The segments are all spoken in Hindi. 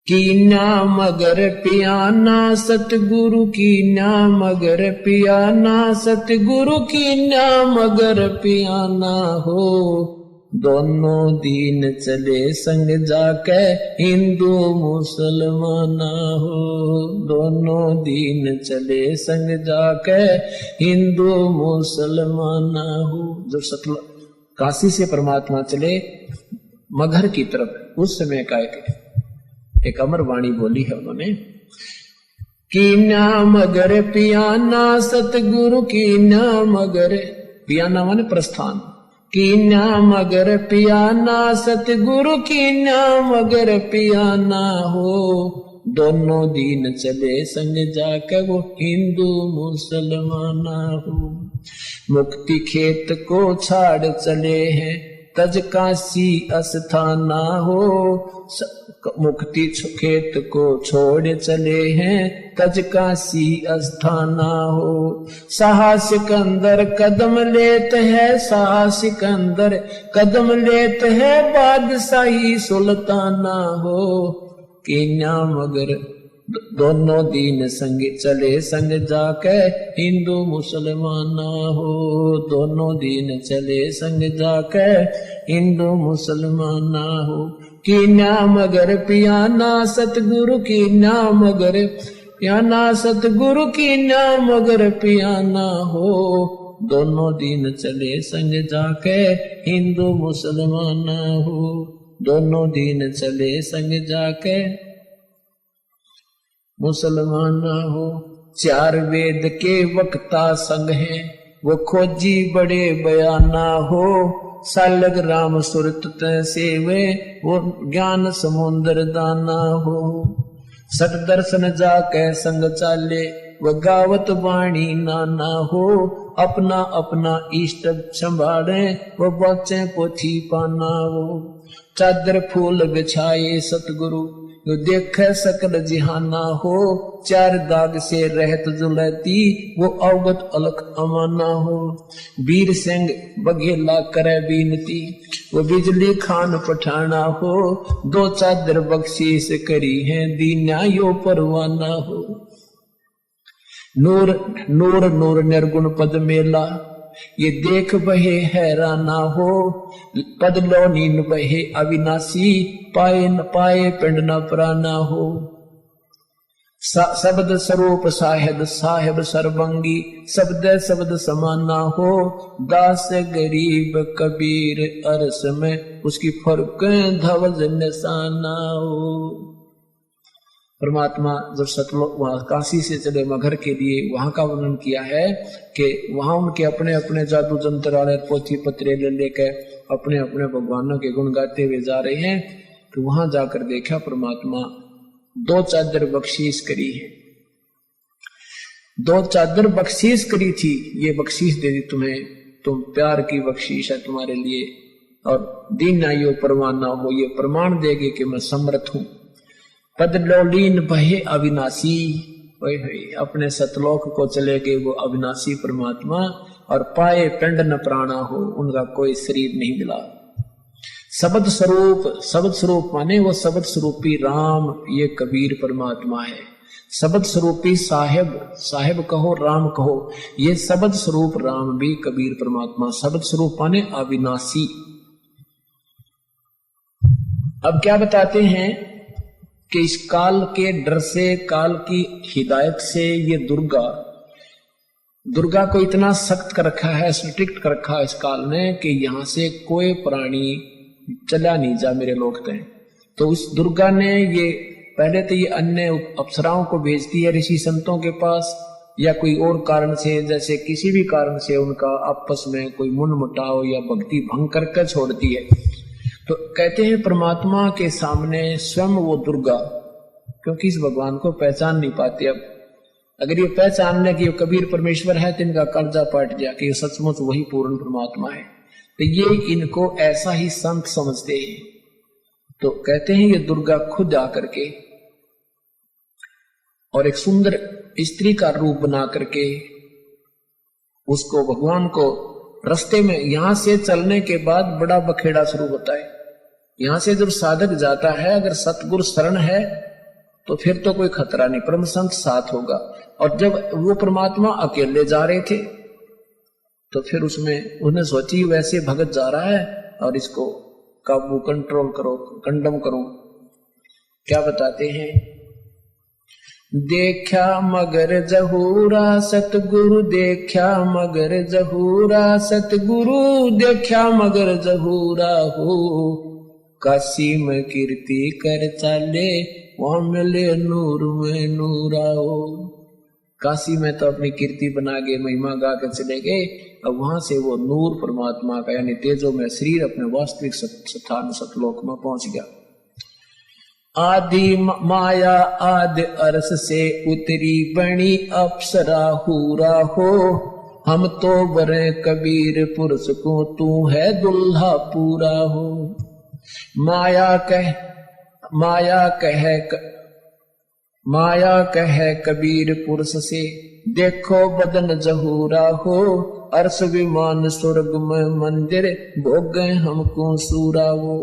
कीन्या मगर पियाना सतगुरु कीन्या मगर पियाना सतगुरु कीन्या मगर पियाना हो। दोनों दीन चले संग जाके हिंदू मुसलमाना हो। दोनों दीन चले संग जाके हिंदू मुसलमाना हो। जब सतल काशी से परमात्मा चले मगहर की तरफ, उस समय का एक अमर वाणी बोली है उन्होंने, कीन्या मगर पियाना सतगुरु कीन्या मगर, पियाना माने प्रस्थान, कीन्या मगर पियाना सतगुरु कीन्या मगर पियाना हो। दोनों दीन चले संग जाकर वो हिंदू मुसलमाना हो। मुक्ति खेत को छाड़ चले हैं तज काशी अस्थाना हो। मुक्ति खेत को छोड़ चले हैं तज काशी अस्थाना हो। साहसिक अंदर कदम लेते हैं, साहसिक अंदर कदम लेते हैं बादशाही सुल्ताना हो। कीन्या मगर दोनों दीन संग चले संग जाके हिंदू मुसलमाना हो। दोनों दीन चले संग जाके हिंदू मुसलमाना हो। कीन्या मगर पियाना सतगुरु कीन्या मगर पियाना सतगुरु कीन्या मगर पियाना हो। दोनों दीन चले संग जाके हिंदू मुसलमाना हो। दोनों दीन चले संग जाके मुसलमाना हो। चार वेद के वक्ता संग हैं वो खोजी बड़े बयाना हो। सालग राम सुरत सेवे वो ज्ञान समुद्र दाना हो। सत दर्शन जाके संग चाले वो गावत वाणी नाना हो। अपना अपना इष्ट संभाले वो बचे पोथी पाना हो। चादर फूल बिछाए सतगुरु जो देख सकल जिहाना हो। चार दाग से रहत जुलती वो अवगत अलख अमाना हो। वीर सिंह बघेला करे बीनती वो बिजली खान पठाना हो। दो चादर बख्शीश करी है दीन्या यो परवाना हो। नूर नूर नूर निर्गुण पद मेला ये देख बहे हैराना हो। पद लो नीन बहे अविनाशी पाए न पाए पिंड न प्राना हो। शब्द स्वरूप साहेब साहेब सर्वंगी शब्द शब्द समाना हो। दास गरीब कबीर अरस में उसकी फर्क धवज निशाना हो। परमात्मा जब सतलोक वहां काशी से चले मगहर के लिए, वहां का वर्णन किया है कि वहां उनके अपने अपने जादू जंत्र वाले पोथी पत्रे ले लेकर अपने अपने भगवानों के गुण गाते हुए जा रहे हैं। तो वहां जाकर देखा परमात्मा दो चादर बख्शीश करी है। दो चादर बख्शीश करी थी, ये बख्शीश दे दी तुम्हें, तुम प्यार की बख्शीश है तुम्हारे लिए। और दीन आयो परवाना हो, ये प्रमाण देगे कि मैं समर्थ हूं। पद लोलीन बहे अविनाशी, अपने सतलोक को चले गए वो अविनाशी परमात्मा। और पाए पिंड न प्राणा हो, उनका कोई शरीर नहीं मिला। शब्द स्वरूप, शब्द स्वरूप माने वो शब्द स्वरूपी राम, ये कबीर परमात्मा है। शब्द स्वरूपी साहेब, साहेब कहो राम कहो, ये शब्द स्वरूप राम भी कबीर परमात्मा। शब्द स्वरूप माने अविनाशी। अब क्या बताते हैं कि इस काल के डर से, काल की हिदायत से ये दुर्गा को इतना सख्त कर रखा है, स्ट्रिक्ट कर रखा है इस काल ने कि यहां से कोई प्राणी चला नहीं जा मेरे लोग तय। तो उस दुर्गा ने ये पहले तो ये अन्य अप्सराओं को भेजती है ऋषि संतों के पास, या कोई और कारण से, जैसे किसी भी कारण से उनका आपस में कोई मुनमुटाव या भक्ति भंग करके छोड़ती है। तो कहते हैं परमात्मा के सामने स्वयं वो दुर्गा, क्योंकि इस भगवान को पहचान नहीं पाते। अब अगर ये पहचान ले कि ये कबीर परमेश्वर है तो इनका कर्जा पट गया कि ये सचमुच वही पूर्ण परमात्मा है। तो ये इनको ऐसा ही संत समझते हैं। तो कहते हैं ये दुर्गा खुद आकर के और एक सुंदर स्त्री का रूप बना करके उसको, भगवान को रास्ते में, यहां से चलने के बाद बड़ा बखेड़ा शुरू होता है। यहां से जब साधक जाता है, अगर सतगुरु शरण है तो फिर तो कोई खतरा नहीं, परम संत साथ होगा। और जब वो परमात्मा अकेले जा रहे थे तो फिर उसमें उन्हें सोची वैसे भगत जा रहा है और इसको काबू कंट्रोल करो, कंडम करो। क्या बताते हैं, देखा मगर जहूरा सतगुरु, देखा मगर जहूरा सतगुरु, देखा मगर जहूरा हो, काशी में कीर्ति कर चाले, वहां मिले नूर में नूरा हो। काशी में तो अपनी कीर्ति बना के महिमा गा के चले गए, अब वहां से वो नूर परमात्मा का यानी तेजो में शरीर अपने वास्तविक स्थान सतलोक में पहुंच गया। आदि माया आदि अरस से उतरी बनी अप्सरा हूरा हो, हम तो बरे कबीर पुरुष को, तू है दुल्हा पूरा हो। माया कह कबीर पुरुष से, देखो बदन जहूरा हो, अर्श विमान स्वर्ग में मंदिर, भोग गए हमको सूरा हो।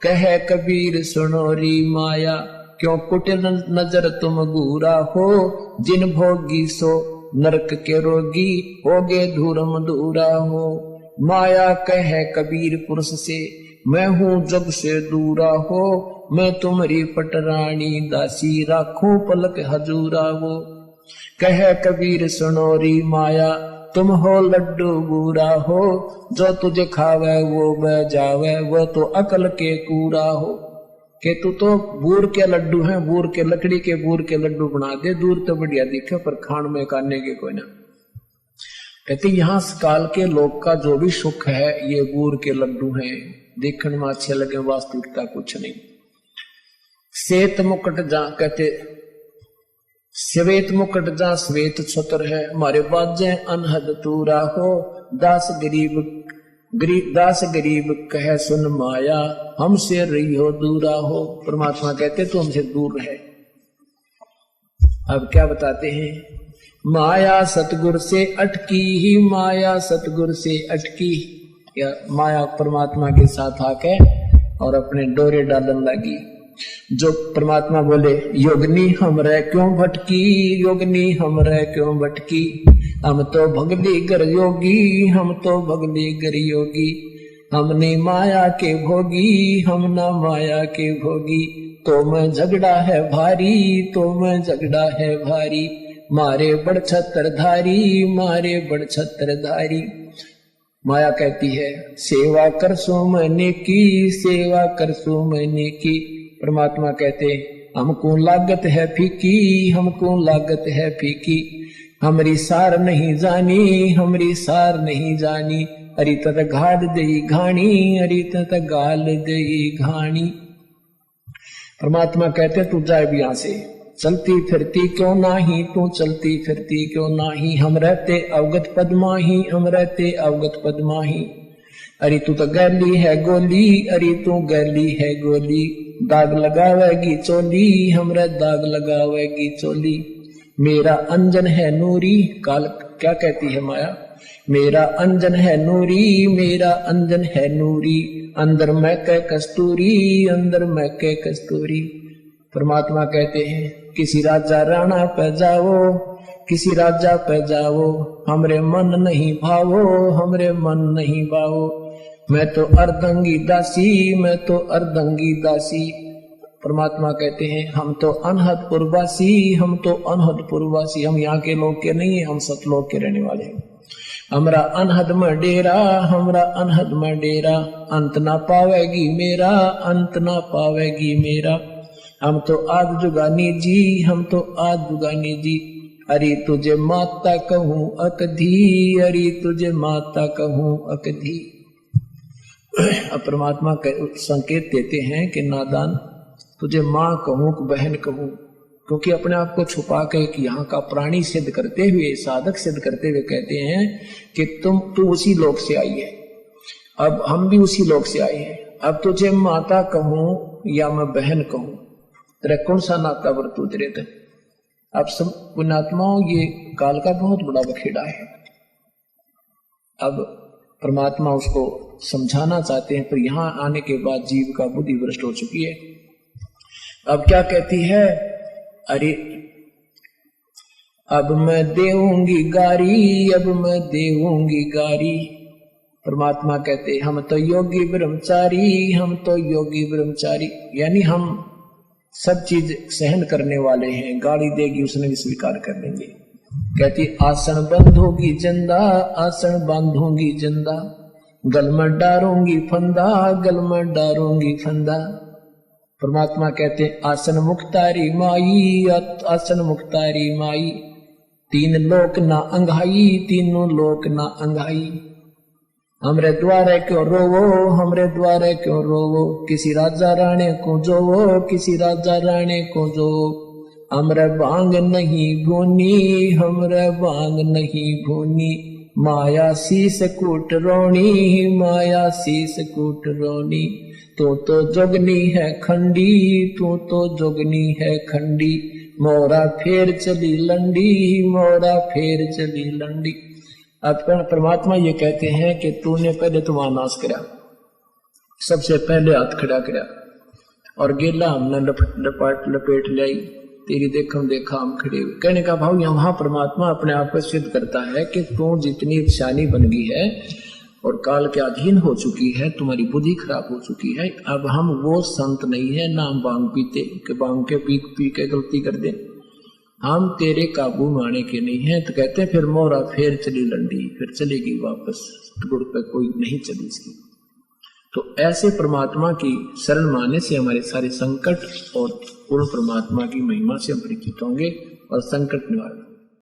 कह कबीर सुनो री माया, क्यों कुटिल नजर तुम घूरा हो, जिन भोगी सो नरक के रोगी, होगे धूरम दूरा हो। माया कह कबीर पुरुष से, मैं हूँ जग से दूरा हो, मैं तुम्हारी पटरानी दासी, राखूं पलक हजूरा हो। कह कबीर सुनो री माया, तुम हो लड्डू बूरा हो, जो तुझे खावे वो बह जावे, वो तो अकल के कूरा हो। के तू तो बूर के लड्डू हैं, बूर के लकड़ी के बूर के लड्डू बना दे, दूर तो बढ़िया दिखे पर खान में काटने के कोई ना। कहते यहाँ काल के लोग का जो भी सुख है ये बूर के लड्डू हैं, देखने में अच्छे लगे, वास्तविकता कुछ नहीं। श्वेत मुकुट जा कहते, श्वेत मुकुट जा श्वेत छत्र है, हमारे बाजे अनहद तूरा हो, दास गरीब कहे सुन माया, हमसे रही हो दूरा हो। परमात्मा कहते तो हमसे दूर रहे। अब क्या बताते हैं, माया सतगुर से अटकी ही, माया सतगुर से अटकी। या माया परमात्मा के साथ आके और अपने डोरे डालन लगी। जो परमात्मा बोले, योगनी हमरे क्यों भटकी, योगनी हमरे क्यों भटकी, हम तो भगली गर योगी, हम तो भगली गर योगी, हमने माया के भोगी, हम ना माया के भोगी, तो मैं झगड़ा है भारी, तो मैं झगड़ा है भारी, मारे बड़ छत्रधारी, मारे बड़ छत्रधारी। माया कहती है, सेवा कर सो मैंने की, सेवा कर सो मैंने की। परमात्मा कहते, हमको लागत है फीकी, हमको लागत है फीकी, हमरी सार नहीं जानी, हमरी सार नहीं जानी, अरे तत घाल दई घाणी, अरे तत गाल दई घाणी। परमात्मा कहते, तू जाए भी यहां से, चलती फिरती क्यों नाही, तू चलती फिरती क्यों नाही, हम रहते अवगत पद्माही, हम रहते अवगत पद्माही। अरे तू तो गैली है गोली, अरे तू गैली है गोली, दाग लगावेगी चोली, हमरा दाग लगावेगी चोली। मेरा अंजन है नूरी, काल क्या कहती है माया, मेरा अंजन है नूरी, मेरा अंजन है नूरी, अंदर मैं के कस्तूरी, अंदर मैं के कस्तूरी। परमात्मा कहते हैं, किसी राजा राणा पे जाओ, किसी राजा पे जाओ, हमरे मन नहीं भावो, हमरे मन नहीं भावो, मैं तो अर्धंगी दासी, मैं तो अर्धंगी दासी। परमात्मा कहते हैं, हम तो अनहदपुरवासी, हम तो अनहदपुरवासी, हम यहाँ के लोग के नहीं है, हम सतलोक के रहने वाले हैं। हमरा अनहद में डेरा, हमरा अनहद में डेरा, अंत ना पावेगी मेरा, अंत ना पावेगी मेरा। हम तो आद जुगानी जी, हम तो आद जुगानी जी, अरे तुझे माता कहूँ अकधी, अरे तुझे माता कहूँ अकधी। अब परमात्मा संकेत देते हैं कि नादान, तुझे माँ कहूँ कि बहन कहूँ, क्योंकि अपने आप को छुपा के कि यहाँ का प्राणी सिद्ध करते हुए, साधक सिद्ध करते हुए कहते हैं कि तू उसी लोक से आई है, अब हम भी उसी लोक से आए हैं। अब तुझे माता कहूँ या मैं बहन कहूँ, तेरा कौन सा नाता वर्तू तेरे थे। अब सब पुण्यात्माओं, ये काल का बहुत बड़ा बखेड़ा है। अब परमात्मा उसको समझाना चाहते हैं, पर यहाँ आने के बाद जीव का बुद्धि भ्रष्ट हो चुकी है। अब क्या कहती है अरे अब मैं देऊंगी गारी, अब मैं देऊंगी गारी। परमात्मा कहते हम तो योगी ब्रह्मचारी, हम तो योगी ब्रह्मचारी, यानी हम सब चीज सहन करने वाले हैं। गाली देगी उसने भी स्वीकार कर लेंगे। कहती आसन बंधोगी जंदा, आसन बांधूंगी जंदा, गल में डारूंगी फंदा, गल में डारूंगी फंदा। परमात्मा कहते आसन मुक्तारी माई, आसन मुक्तारी माई, तीन लोक ना अंघाई, तीनों लोक ना अंघाई। हमरे द्वारे क्यों रोवो, हमरे द्वारे क्यों रोवो, किसी राजा राणे को जोवो, किसी राजा राणे को जो। हमरे भांग नहीं भूनी, हमरे भांग नहीं भूनी, माया शीस कूट रोनी, माया शीस कूट रोनी। तू तो जोगनी है खंडी, तू तो जोगनी है खंडी, मोरा फेर चली लंडी, मोरा फेर चली लंडी। अब परमात्मा ये कहते हैं कि तूने पहले तो वहां नाश करा, सबसे पहले हाथ खड़ा करा और गेला हमने लपेट लाई, तेरी देखम देखा हम खड़े हुए। कहने का भाव यहाँ परमात्मा अपने आप को सिद्ध करता है कि तू जितनी शानी बन गई है और काल के अधीन हो चुकी है, तुम्हारी बुद्धि खराब हो चुकी है। अब हम वो संत नहीं है ना हम भांग पीते कि भांग के पी के गलती कर दे, हम तेरे काबू में आने के नहीं है। तो कहते हैं फिर मोरा फेर चली लंडी, फिर चलेगी वापस, गुड़ पे कोई नहीं चली इसकी। तो ऐसे परमात्मा की शरण माने से हमारे सारे संकट और पूर्ण परमात्मा की महिमा से हम परिचित होंगे और संकट निवारण